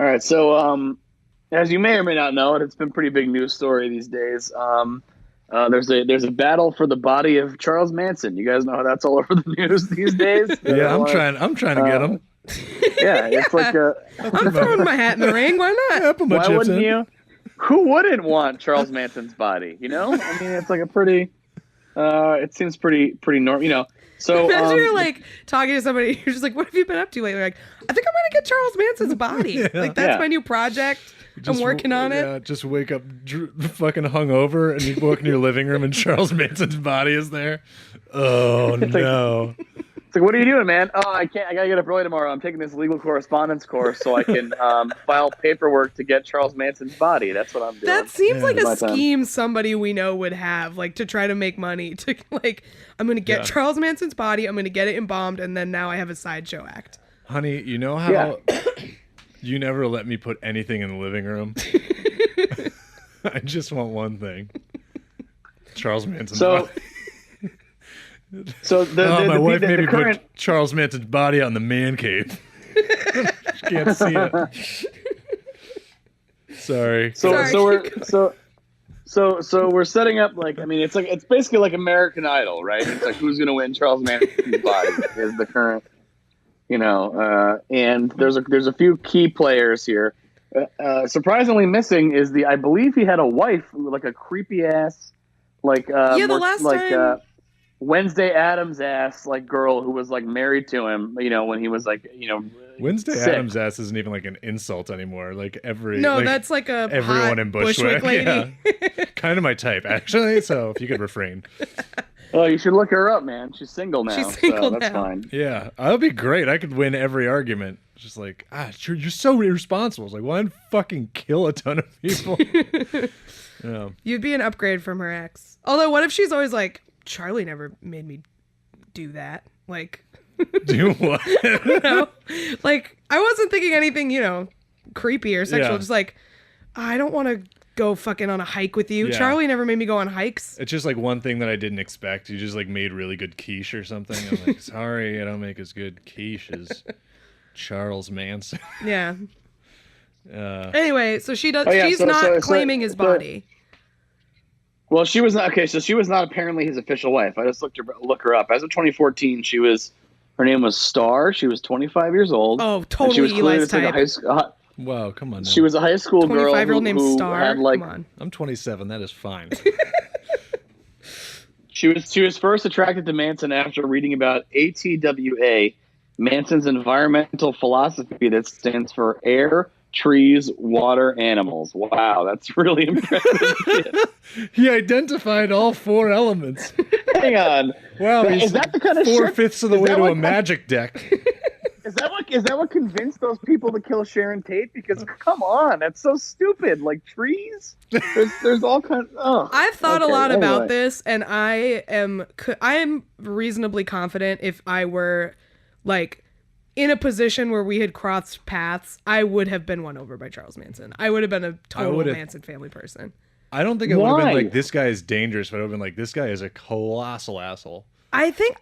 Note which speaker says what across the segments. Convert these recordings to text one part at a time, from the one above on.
Speaker 1: All right. So, as you may or may not know, it's been a pretty big news story these days. There's a battle for the body of Charles Manson. You guys know how that's all over the news these days.
Speaker 2: Yeah, I'm trying to get him.
Speaker 1: Yeah, it's like
Speaker 3: I'm throwing my hat in the ring. Why not?
Speaker 2: Yeah, put my
Speaker 1: why
Speaker 2: chips
Speaker 1: wouldn't
Speaker 2: in.
Speaker 1: you? Who wouldn't want Charles Manson's body? You know, I mean, it's like a pretty. It seems pretty normal. You know, so
Speaker 3: Imagine you're like talking to somebody. You're just like, "What have you been up to lately?" Like, I think I'm gonna get Charles Manson's body.
Speaker 2: Yeah.
Speaker 3: Like that's
Speaker 1: Yeah.
Speaker 3: my new project. I'm working on it.
Speaker 2: Yeah, just wake up fucking hungover, and you walk in your living room, and Charles Manson's body is there. Oh no!
Speaker 1: It's like, what are you doing, man? Oh, I can't. I gotta get up early tomorrow. I'm taking this legal correspondence course so I can file paperwork to get Charles Manson's body. That's what I'm doing.
Speaker 3: That seems like a
Speaker 1: My time.
Speaker 3: scheme somebody we know would have, like to try to make money. To like, I'm gonna get Charles Manson's body. I'm gonna get it embalmed, and then now I have a sideshow act.
Speaker 2: Honey, you know how
Speaker 1: Yeah.
Speaker 2: you never let me put anything in the living room? I just want one thing. Charles Manson's body.
Speaker 1: So
Speaker 2: My wife made me
Speaker 1: current.
Speaker 2: put Charles Manson's body on the man cave. She can't see it. Sorry.
Speaker 1: So we're setting up like, I mean, it's basically like American Idol, right? It's like who's gonna win Charles Manson's body is the current, and there's a few key players here. Surprisingly missing is I believe he had a wife, like a creepy ass, like
Speaker 3: the last time.
Speaker 1: Wednesday Addams ass like girl who was like married to him, when he was like,
Speaker 2: Wednesday
Speaker 1: sick.
Speaker 2: Addams ass isn't even like an insult anymore. Like
Speaker 3: That's like a
Speaker 2: everyone
Speaker 3: hot
Speaker 2: in Bushwick
Speaker 3: lady.
Speaker 2: Yeah. Kind of my type actually. So if you could refrain.
Speaker 1: Oh, you should look her up, man. She's single now.
Speaker 3: She's single
Speaker 1: so that's
Speaker 3: now.
Speaker 1: fine.
Speaker 2: Yeah, that would be great. I could win every argument. Just like, you're so irresponsible. It's like, why don't fucking kill a ton of people? Yeah.
Speaker 3: You'd be an upgrade from her ex. Although, what if she's always like, Charlie never made me do that. Like,
Speaker 2: Do what?
Speaker 3: Like I wasn't thinking anything, creepy or sexual.
Speaker 2: Yeah.
Speaker 3: Just like, I don't want to go fucking on a hike with you.
Speaker 2: Yeah.
Speaker 3: Charlie never made me go on hikes.
Speaker 2: It's just like one thing that I didn't expect. You just like made really good quiche or something. I'm like, sorry, I don't make as good quiche as Charles Manson.
Speaker 3: Yeah. Anyway, so she does.
Speaker 1: Oh, yeah,
Speaker 3: she's
Speaker 1: so-
Speaker 3: not
Speaker 1: so-
Speaker 3: claiming his body.
Speaker 1: Well, she was not okay. So she was not apparently his official wife. I just look her up. As of 2014, her name was Star. She was 25 years old.
Speaker 3: Oh,
Speaker 1: and
Speaker 3: totally
Speaker 1: she was clearly
Speaker 3: Eli's
Speaker 1: like a
Speaker 3: type.
Speaker 1: high school.
Speaker 2: Wow, come on. Now.
Speaker 1: She was a high school girl
Speaker 3: 25-year-old named
Speaker 1: who
Speaker 3: Star.
Speaker 1: had like.
Speaker 3: Come on.
Speaker 2: I'm 27. That is fine.
Speaker 1: She was first attracted to Manson after reading about ATWA, Manson's environmental philosophy that stands for air, trees, water, animals. Wow, that's really impressive.
Speaker 2: He identified all four elements.
Speaker 1: Hang on.
Speaker 2: Wow,
Speaker 1: Is that the kind of shit-
Speaker 2: 4/5 of the
Speaker 1: is
Speaker 2: way
Speaker 1: that
Speaker 2: to a
Speaker 1: what-
Speaker 2: magic deck.
Speaker 1: Is that what convinced those people to kill Sharon Tate? Because come on, that's so stupid. Like trees, there's all kinds. Oh,
Speaker 3: I've thought a lot
Speaker 1: anyway.
Speaker 3: about this, and I am reasonably confident if I were like in a position where we had crossed paths, I would have been won over by Charles Manson. I would have been a total Manson family person.
Speaker 2: I don't think it would have been
Speaker 1: Why?
Speaker 2: like, this guy is dangerous, but it would have been like, this guy is a colossal asshole.
Speaker 3: I think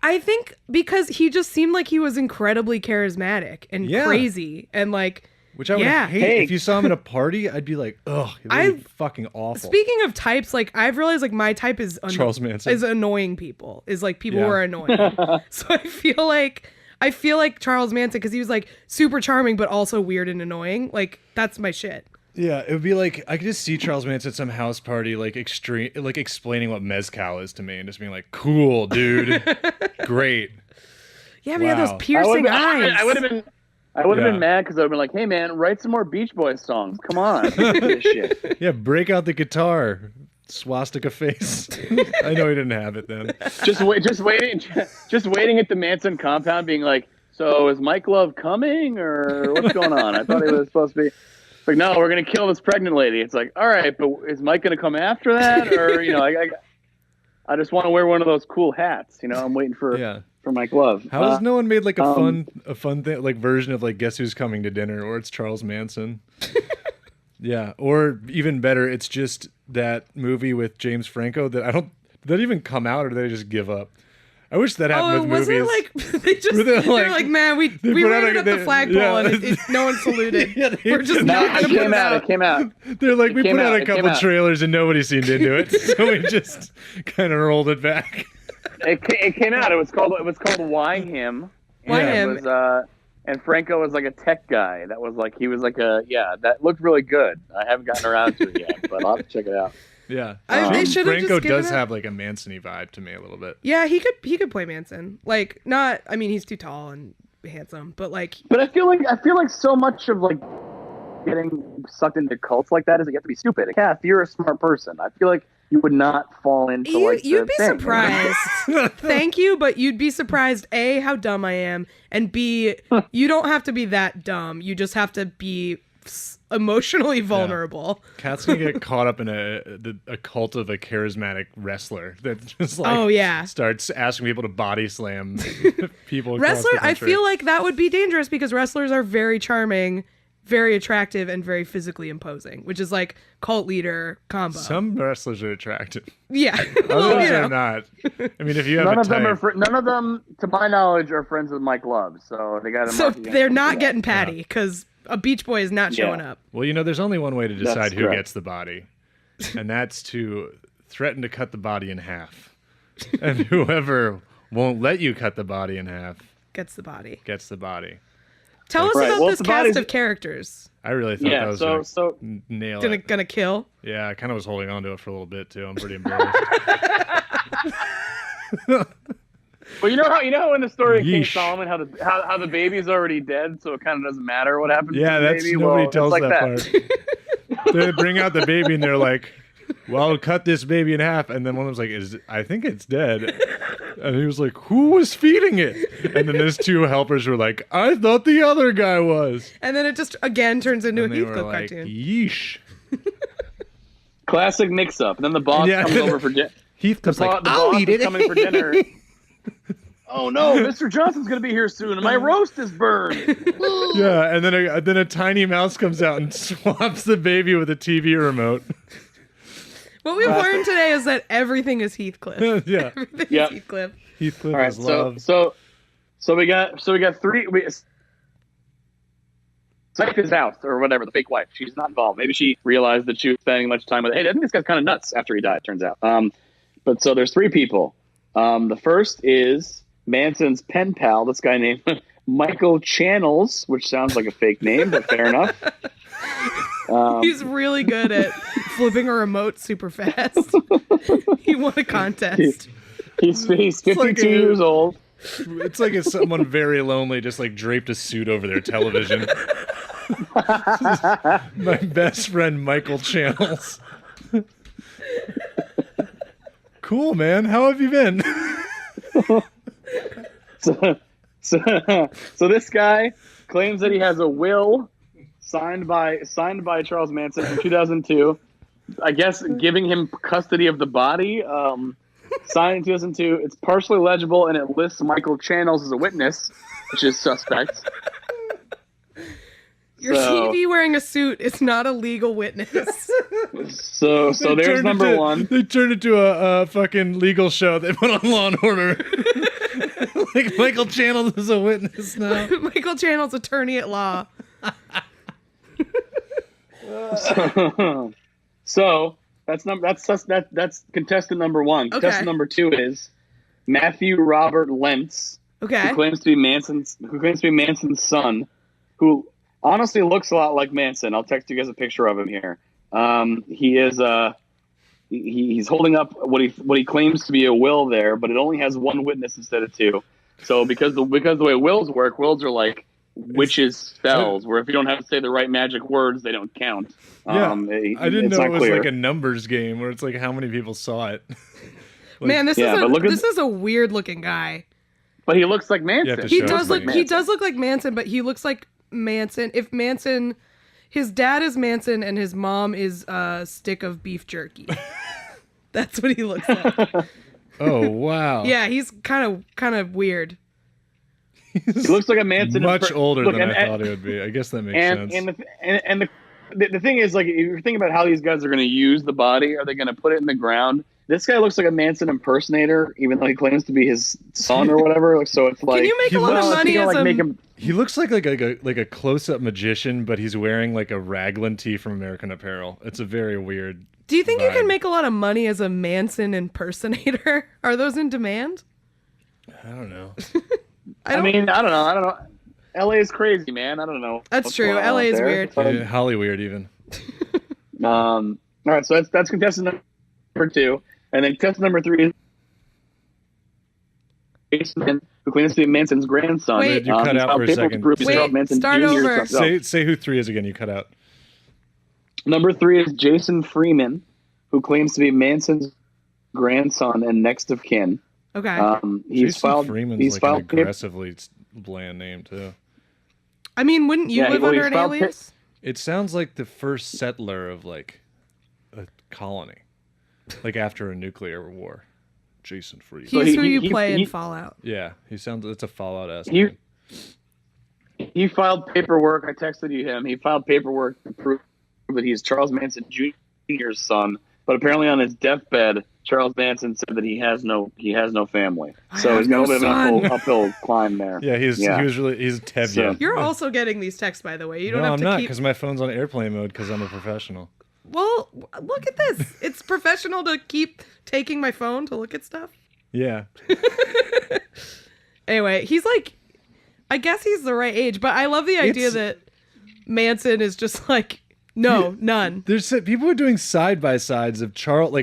Speaker 3: because he just seemed like he was incredibly charismatic and
Speaker 2: Yeah.
Speaker 3: crazy and like.
Speaker 2: Which I would
Speaker 3: Yeah.
Speaker 2: hate.
Speaker 1: Hey.
Speaker 2: If you saw him at a party, I'd be like, ugh, really fucking awful.
Speaker 3: Speaking of types, like I've realized like my type is
Speaker 2: Charles Manson.
Speaker 3: is annoying people. Is like people
Speaker 2: Yeah.
Speaker 3: who are annoying. So I feel like Charles Manson because he was like super charming but also weird and annoying. Like that's my shit.
Speaker 2: Yeah, it would be like, I could just see Charles Manson at some house party, like explaining what mezcal is to me and just being like, cool, dude. Great.
Speaker 3: Yeah, but he had those
Speaker 2: Wow.
Speaker 3: piercing eyes.
Speaker 1: I would have
Speaker 2: Yeah.
Speaker 1: been mad because I would have been like, "Hey man, write some more Beach Boys songs. Come on, this shit."
Speaker 2: Yeah, break out the guitar. Swastika face. I know he didn't have it then.
Speaker 1: Just waiting at the Manson compound, being like, "So is Mike Love coming, or what's going on?" I thought he was supposed to be. It's like, no, we're gonna kill this pregnant lady. It's like, all right, but is Mike gonna come after that, or I just want to wear one of those cool hats. I'm waiting for Mike Love.
Speaker 2: How has no one made like a fun thing, like version of like Guess Who's Coming to Dinner, or it's Charles Manson? Yeah, or even better, it's just that movie with James Franco that did that even come out, or did they just give up? I wish that happened with
Speaker 3: was
Speaker 2: movies.
Speaker 3: it like they just
Speaker 2: Were they
Speaker 3: they're
Speaker 2: like-
Speaker 3: like, man, we
Speaker 2: put
Speaker 3: ran
Speaker 2: out
Speaker 3: it
Speaker 2: a-
Speaker 3: up the
Speaker 2: they-
Speaker 3: flagpole
Speaker 2: yeah.
Speaker 3: and no one saluted.
Speaker 2: Yeah,
Speaker 3: We're just
Speaker 1: No,
Speaker 3: not
Speaker 1: it
Speaker 3: gonna put
Speaker 1: came
Speaker 3: it
Speaker 1: out.
Speaker 3: out.
Speaker 1: It came out.
Speaker 2: They're like, we
Speaker 1: came
Speaker 2: put out
Speaker 1: out,
Speaker 2: a
Speaker 1: it came
Speaker 2: couple
Speaker 1: out.
Speaker 2: trailers and nobody seemed into it, so we just kind of rolled it back.
Speaker 1: It came out. It was called Why Him.
Speaker 3: Why
Speaker 1: And it
Speaker 3: Him?
Speaker 1: was, and Franco was like a tech guy. That was like, he was like that looked really good. I haven't gotten around to it yet, but I'll have to check it out.
Speaker 2: Yeah,
Speaker 3: They should have
Speaker 2: Franco
Speaker 3: just given
Speaker 2: does
Speaker 3: it-
Speaker 2: have like a Manson-y vibe to me a little bit.
Speaker 3: Yeah, he could play Manson. Like, not. I mean, he's too tall and handsome, but like,
Speaker 1: But I feel like so much of like getting sucked into cults like that is that you have to be stupid. Kath, you're a smart person. I feel like you would not fall into like
Speaker 3: you'd
Speaker 1: the
Speaker 3: be
Speaker 1: thing.
Speaker 3: surprised. Thank you, but you'd be surprised. A, how dumb I am, and B, you don't have to be that dumb. You just have to be emotionally vulnerable.
Speaker 2: Kat's gonna get caught up in a cult of a charismatic wrestler that just like
Speaker 3: Oh, yeah.
Speaker 2: starts asking people to body slam people. across
Speaker 3: Wrestler,
Speaker 2: the
Speaker 3: I
Speaker 2: country.
Speaker 3: feel like that would be dangerous because wrestlers are very charming, very attractive, and very physically imposing, which is like cult leader combo.
Speaker 2: some wrestlers are attractive.
Speaker 3: Yeah. Well,
Speaker 2: Others
Speaker 3: you know.
Speaker 2: are not. I mean, if you have
Speaker 1: None
Speaker 2: a
Speaker 1: of them
Speaker 2: type,
Speaker 1: are none of them, to my knowledge, are friends with Mike Love. So they got to.
Speaker 3: So they're not getting Patty because a Beach Boy is not showing
Speaker 1: Yeah.
Speaker 3: up.
Speaker 2: well, you know, there's only one way to decide
Speaker 1: That's
Speaker 2: who
Speaker 1: correct.
Speaker 2: gets the body, and that's to threaten to cut the body in half, and whoever won't let you cut the body in half
Speaker 3: Gets the body.
Speaker 2: gets the body.
Speaker 3: Tell us
Speaker 1: Right,
Speaker 3: about
Speaker 1: well,
Speaker 3: this
Speaker 1: the
Speaker 3: cast
Speaker 1: body's-
Speaker 3: of characters.
Speaker 2: I really thought that
Speaker 1: Yeah.
Speaker 2: was
Speaker 1: So
Speaker 2: nail
Speaker 3: Gonna,
Speaker 2: it.
Speaker 3: gonna kill.
Speaker 2: Yeah, I kind of was holding on to it for a little bit too. I'm pretty embarrassed.
Speaker 1: well, you know how in the story of King
Speaker 2: Yeesh.
Speaker 1: Solomon, how the baby's already dead, so it kind of doesn't matter what happens.
Speaker 2: Yeah,
Speaker 1: to the
Speaker 2: that's
Speaker 1: baby.
Speaker 2: nobody
Speaker 1: Well,
Speaker 2: tells
Speaker 1: it's like
Speaker 2: that part. They bring out the baby and they're like, "Well, I'll cut this baby in half." And then one of them's like, "I think it's dead." And he was like, "Who was feeding it?" And then his two helpers were like, "I thought the other guy was."
Speaker 3: And then it just again turns into
Speaker 2: And
Speaker 3: a
Speaker 2: they were
Speaker 3: Heathcliff
Speaker 2: like,
Speaker 3: cartoon.
Speaker 2: "Yeesh."
Speaker 1: Classic mix-up. And then the boss
Speaker 2: Yeah.
Speaker 1: comes over for dinner.
Speaker 2: Heathcliff's
Speaker 1: The
Speaker 2: like,
Speaker 1: boss
Speaker 2: "I'll
Speaker 1: is
Speaker 2: eat it."
Speaker 1: coming for dinner. Oh no, Mr. Johnson's gonna be here soon, and my roast is burned.
Speaker 2: Yeah, and then a tiny mouse comes out and swaps the baby with a TV remote.
Speaker 3: What we've learned today is that everything is Heathcliff.
Speaker 2: Yeah,
Speaker 3: Everything
Speaker 1: Yep.
Speaker 3: is Heathcliff.
Speaker 2: Heathcliff
Speaker 1: All right,
Speaker 2: is love.
Speaker 1: so we got three. Wife his house or whatever, the fake wife. She's not involved. Maybe she realized that she was spending much time with. Hey, I think this guy's kind of nuts after he died. Turns out. But so there's three people. The first is Manson's pen pal. This guy named Michael Channels, which sounds like a fake name, but fair enough.
Speaker 3: He's really good at flipping a remote super fast. He won a contest.
Speaker 1: He's 52
Speaker 2: like a-
Speaker 1: years old.
Speaker 2: It's like if someone very lonely just like draped a suit over their television. My best friend Michael Channels. Cool, man. How have you been?
Speaker 1: So this guy claims that he has a will signed by Charles Manson in 2002. I guess giving him custody of the body. Signed in 2002. It's partially legible and it lists Michael Channels as a witness, which is suspect.
Speaker 3: Your
Speaker 1: So-
Speaker 3: TV wearing a suit is not a legal witness.
Speaker 1: So there's number one.
Speaker 2: They turned it to a fucking legal show. They put on Law and Order. Like Michael Channels is a witness now.
Speaker 3: Michael Channel's attorney at law.
Speaker 1: So that's contestant number one.
Speaker 3: Okay.
Speaker 1: Contestant number two is Matthew Robert Lentz,
Speaker 3: Okay.
Speaker 1: who claims to be Manson's son, who honestly looks a lot like Manson. I'll text you guys a picture of him here. He is he's holding up what he claims to be a will there, but it only has one witness instead of two. So because the way wills work, wills are like witches' spells, where if you don't have to say the right magic words, they don't count.
Speaker 2: Yeah, I didn't
Speaker 1: it's
Speaker 2: know
Speaker 1: not
Speaker 2: it was
Speaker 1: clear.
Speaker 2: like a numbers game where it's like how many people saw it.
Speaker 3: Man, this
Speaker 1: Yeah, but look at-
Speaker 3: is a weird looking guy.
Speaker 1: But he looks like
Speaker 2: You
Speaker 1: Manson.
Speaker 2: have to
Speaker 3: He
Speaker 2: show
Speaker 3: does
Speaker 2: us
Speaker 3: look
Speaker 2: like
Speaker 3: he does look like Manson, but he looks like Manson. If Manson, his dad is Manson and his mom is a stick of beef jerky. That's what he looks like.
Speaker 2: Oh wow.
Speaker 3: Yeah, he's kind of weird.
Speaker 1: He looks like a Manson.
Speaker 2: Much older
Speaker 1: Look,
Speaker 2: than
Speaker 1: and-
Speaker 2: I thought he would be. I guess that makes sense.
Speaker 1: And the thing is, like, if you're thinking about how these guys are going to use the body, are they going to put it in the ground this guy looks like a Manson impersonator, even though he claims to be his son or whatever. Like, so it's like,
Speaker 3: Can you make a lot of money as a...
Speaker 1: make him.
Speaker 2: He looks like a close-up magician, but he's wearing like a raglan tee from American Apparel. It's a very weird.
Speaker 3: Do you think
Speaker 2: vibe.
Speaker 3: you can make a lot of money as a Manson impersonator? Are those in demand?
Speaker 2: I don't know.
Speaker 1: I mean, I don't know. LA is crazy, man. I don't know.
Speaker 3: That's true. LA is weird.
Speaker 2: Yeah, Holly weird even.
Speaker 1: All right, so that's contestant number 2, and then contestant number 3 is Jason, who claims to be Manson's grandson.
Speaker 3: Wait,
Speaker 2: you cut out for a second.
Speaker 3: Start over.
Speaker 2: Say who 3 is again. You cut out.
Speaker 1: Number 3 is Jason Freeman, who claims to be Manson's grandson and next of kin.
Speaker 3: Okay.
Speaker 2: Freeman's like an aggressively bland name too.
Speaker 3: I mean, wouldn't you live under an alias?
Speaker 2: It sounds like the first settler of like a colony, like after a nuclear war. Jason Freeman.
Speaker 3: He's who you play in Fallout.
Speaker 2: Yeah, he sounds. It's a Fallout-esque.
Speaker 1: He filed paperwork. I texted you him. He filed paperwork to prove that he's Charles Manson Jr.'s son. But apparently, on his deathbed, Charles Manson said that he has no family. So he's got a bit of an uphill climb there.
Speaker 2: Yeah, he's Tevye.
Speaker 1: So,
Speaker 3: You're also getting these texts, by the way. You don't have
Speaker 2: I'm
Speaker 3: to
Speaker 2: not, because my phone's on airplane mode because I'm a professional.
Speaker 3: Well, look at this. It's professional to keep taking my phone to look at stuff.
Speaker 2: Yeah.
Speaker 3: Anyway, he's like, I guess he's the right age, but I love the idea that Manson is just like, no, none.
Speaker 2: There's people are doing side-by-sides of Charles,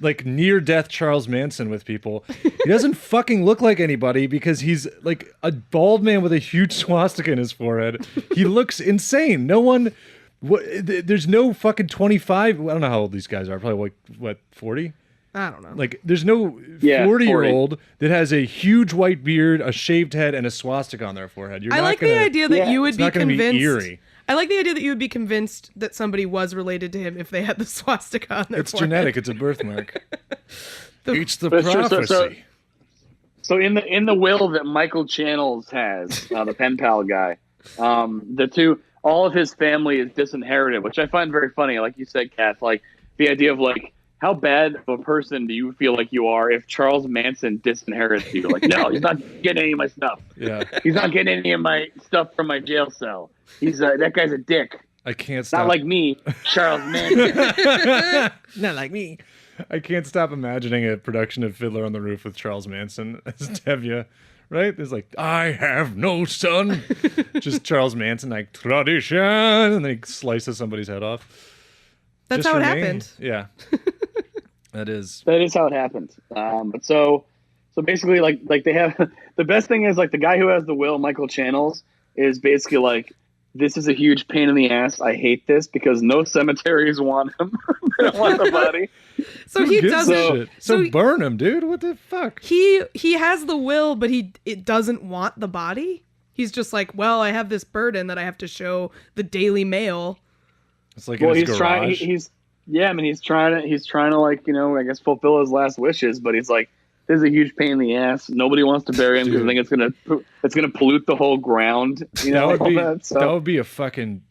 Speaker 2: like near-death Charles Manson with people. He doesn't fucking look like anybody because he's like a bald man with a huge swastika in his forehead. He looks insane. No one... there's no fucking 25... I don't know how old these guys are. Probably like, what, 40?
Speaker 3: I don't know.
Speaker 2: Like, there's no 40-year-old that has a huge white beard, a shaved head, and a swastika on their forehead.
Speaker 3: I like the idea that you would be convinced...
Speaker 2: Be eerie.
Speaker 3: I like the idea that you would be convinced that somebody was related to him if they had the swastika on their
Speaker 2: It's
Speaker 3: forehead.
Speaker 2: genetic. It's a birthmark. It's the prophecy.
Speaker 1: So in the will that Michael Channels has, the pen pal guy, all of his family is disinherited, which I find very funny. Like you said, Kath, like the idea of like, how bad of a person do you feel like you are if Charles Manson disinherits you? Like, no, he's not getting any of my stuff.
Speaker 2: Yeah.
Speaker 1: He's not getting any of my stuff from my jail cell. He's that guy's a dick.
Speaker 2: I can't stop.
Speaker 1: Not like me, Charles Manson.
Speaker 2: Not like me. I can't stop imagining a production of Fiddler on the Roof with Charles Manson as Tevye. Right? It's like, I have no son. Just Charles Manson, like, tradition. And then he slices somebody's head off.
Speaker 3: That's how it happened.
Speaker 2: Yeah. That is
Speaker 1: how it happened. But so basically, like they have the best thing is like the guy who has the will, Michael Channels, is basically like, this is a huge pain in the ass. I hate this because no cemeteries want him. They don't want the body.
Speaker 3: So he doesn't.
Speaker 2: So burn him, dude. What the fuck?
Speaker 3: He has the will, but it doesn't want the body. He's just like, well, I have this burden that I have to show the Daily Mail.
Speaker 2: It's like in his garage.
Speaker 1: He's trying to like, you know, I guess fulfill his last wishes, but he's like, this is a huge pain in the ass. Nobody wants to bury him because I think it's gonna pollute the whole ground. You know,
Speaker 2: that would be a fucking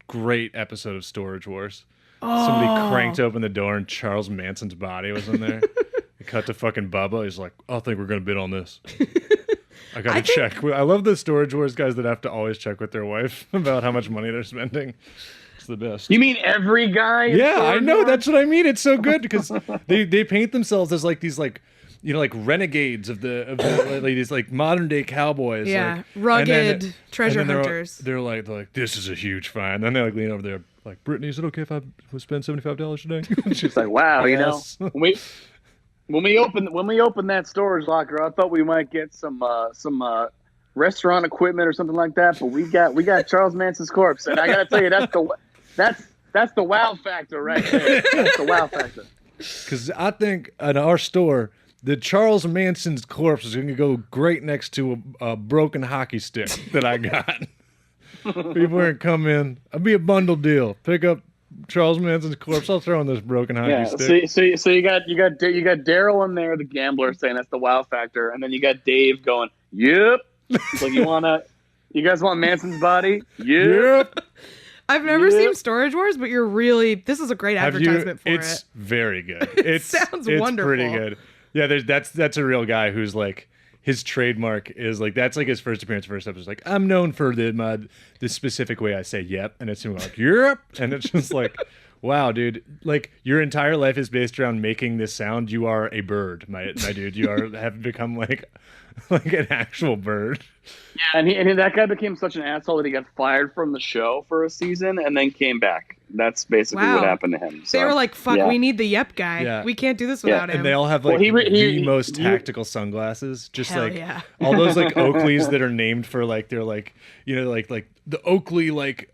Speaker 2: great episode of Storage Wars.
Speaker 3: Oh.
Speaker 2: Somebody cranked open the door and Charles Manson's body was in there. They cut to fucking Bubba. He's like, I think we're gonna bid on this. I gotta check. I love the Storage Wars guys that have to always check with their wife about how much money they're spending. It's the best.
Speaker 1: You mean every guy?
Speaker 2: Yeah, I know. That's what I mean. It's so good because they paint themselves as like these like, you know, like renegades of the like these like modern day cowboys.
Speaker 3: Yeah,
Speaker 2: like,
Speaker 3: rugged treasure hunters.
Speaker 2: They're like this is a huge find. Then they like lean over there like, Brittany, is it okay if I spend $75 today?
Speaker 1: She's like, wow,
Speaker 2: yes.
Speaker 1: You know, when we open that storage locker, I thought we might get some restaurant equipment or something like that, but we got Charles Manson's corpse, and I gotta tell you, that's the wow factor right there. That's the wow factor.
Speaker 2: Because I think at our store, the Charles Manson's corpse is going to go great next to a broken hockey stick that I got. People are going to come in. I'll be a bundle deal. Pick up Charles Manson's corpse. I'll throw in this broken hockey stick.
Speaker 1: So you got Daryl in there, the gambler, saying that's the wow factor, and then you got Dave going, "Yep." So you guys want Manson's body? Yep.
Speaker 3: I've never seen Storage Wars, but this is a great advertisement for
Speaker 2: it's
Speaker 3: it.
Speaker 2: very good. It
Speaker 3: sounds
Speaker 2: it's
Speaker 3: wonderful.
Speaker 2: Pretty good. Yeah, that's a real guy who's like, his trademark is like, that's like his first appearance, first episode. Like, I'm known for the specific way I say yep, and it's him like yep, and it's just like, wow, dude, like your entire life is based around making this sound. You are a bird, my dude. You have become like an actual bird.
Speaker 1: Yeah, and that guy became such an asshole that he got fired from the show for a season and then came back. That's basically what happened to him. So,
Speaker 3: they were like, "Fuck, we need the Yep guy.
Speaker 2: Yeah.
Speaker 3: We can't do this without him."
Speaker 2: And they all have like the most tactical sunglasses, just
Speaker 3: Hell
Speaker 2: like
Speaker 3: yeah.
Speaker 2: all those like Oakleys that are named for like they're like, you know, like the Oakley like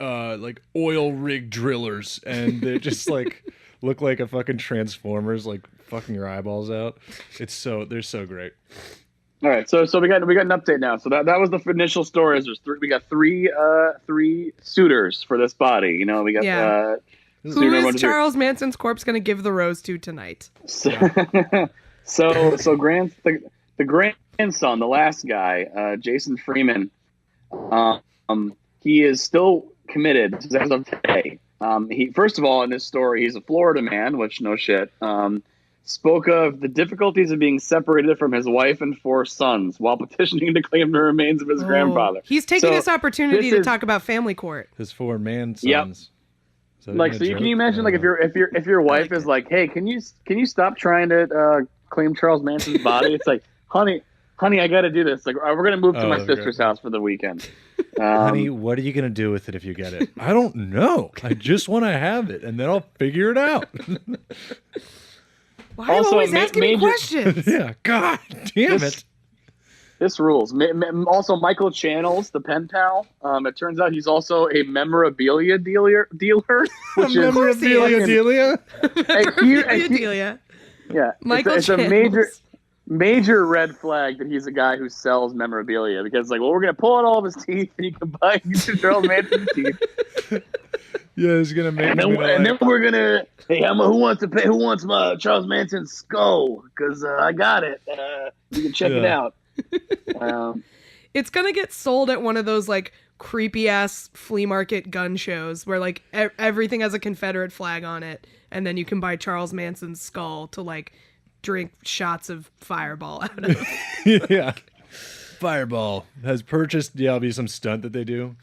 Speaker 2: oil rig drillers, and they just like look like a fucking Transformers, like fucking your eyeballs out. They're so great.
Speaker 1: All right, so we got an update now. So that was the initial stories. We got three suitors for this body. You know, we got
Speaker 3: who is Charles Manson's corpse going to give the rose to tonight?
Speaker 1: So the grandson, the last guy, Jason Freeman, he is still committed as of today. He first of all in this story, he's a Florida man, which no shit. Spoke of the difficulties of being separated from his wife and 4 sons while petitioning to claim the remains of his grandfather.
Speaker 3: He's taking this opportunity to talk about family court.
Speaker 2: His 4 man sons.
Speaker 1: Yep. So can you imagine like if your wife is like, hey, can you stop trying to claim Charles Manson's body? It's like, honey, I got to do this. Like, we're gonna move to my sister's house for the weekend.
Speaker 2: Honey, what are you gonna do with it if you get it? I don't know. I just want to have it, and then I'll figure it out.
Speaker 3: Why are you always asking me questions?
Speaker 2: Yeah, God damn it.
Speaker 1: This rules. Also, Michael Channels, the pen pal. It turns out he's also a memorabilia dealer. Which
Speaker 2: a memorabilia dealer?
Speaker 3: Memorabilia.
Speaker 1: Yeah, it's a major red flag that he's a guy who sells memorabilia, because like, well, we're gonna pull out all of his teeth and you can buy Charles Manson's teeth.
Speaker 2: Yeah, he's gonna make.
Speaker 1: And then we're gonna. Hey, who wants my Charles Manson skull? Because I got it. You can check it out.
Speaker 3: It's gonna get sold at one of those like creepy ass flea market gun shows where like everything has a Confederate flag on it, and then you can buy Charles Manson's skull to like drink shots of Fireball out of.
Speaker 2: Yeah. Fireball has purchased. Yeah, it'll be some stunt that they do.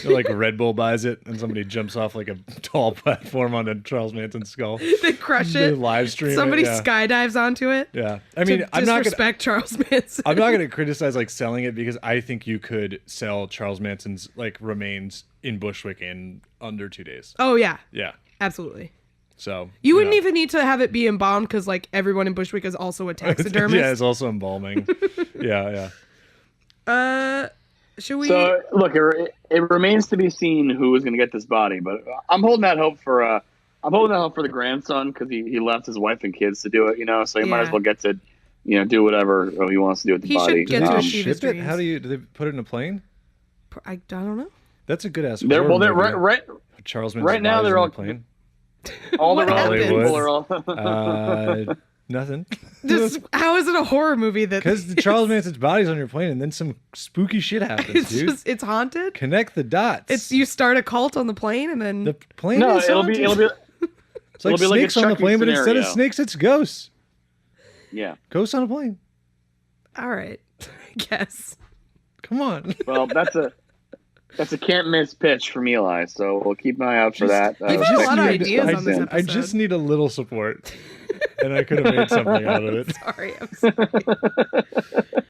Speaker 2: Like Red Bull buys it, and somebody jumps off like a tall platform onto Charles Manson's skull.
Speaker 3: They crush it.
Speaker 2: They live stream.
Speaker 3: Somebody skydives onto it.
Speaker 2: Yeah, I mean,
Speaker 3: I'm not disrespect Charles Manson.
Speaker 2: I'm not gonna criticize like selling it, because I think you could sell Charles Manson's like remains in Bushwick in under 2 days.
Speaker 3: Oh yeah.
Speaker 2: Yeah.
Speaker 3: Absolutely.
Speaker 2: So
Speaker 3: you wouldn't even need to have it be embalmed, because like everyone in Bushwick is also a taxidermist.
Speaker 2: Yeah, it's also embalming. Yeah.
Speaker 3: Should we?
Speaker 1: So look, it remains to be seen who is going to get this body, but I'm holding out hope for the grandson, because he left his wife and kids to do it, you know. So he might as well get to, you know, do whatever he wants to do with the body.
Speaker 3: Should get to achieve his dreams.
Speaker 2: How do they put it in a plane?
Speaker 3: I don't know.
Speaker 2: That's a good ass.
Speaker 1: They're right.
Speaker 2: Charles Manson
Speaker 1: right now they're all
Speaker 2: plane.
Speaker 1: All the relevant people are all.
Speaker 2: Nothing.
Speaker 3: How is it a horror movie that?
Speaker 2: Because the Charles Manson's body's on your plane, and then some spooky shit happens, dude.
Speaker 3: It's haunted.
Speaker 2: Connect the dots.
Speaker 3: It's you start a cult on the plane, and then
Speaker 2: the plane is haunted.
Speaker 1: It'll be
Speaker 2: it's like snakes on the plane, but instead of snakes, it's ghosts.
Speaker 1: Yeah,
Speaker 2: ghosts on a plane.
Speaker 3: All right, I guess.
Speaker 2: Come on.
Speaker 1: Well, that's a can't miss pitch from Eli, so we'll keep an eye out for that.
Speaker 3: You've got a lot of ideas on this episode.
Speaker 2: I just need a little support, and I could have made something out of it.
Speaker 3: Sorry, I'm sorry.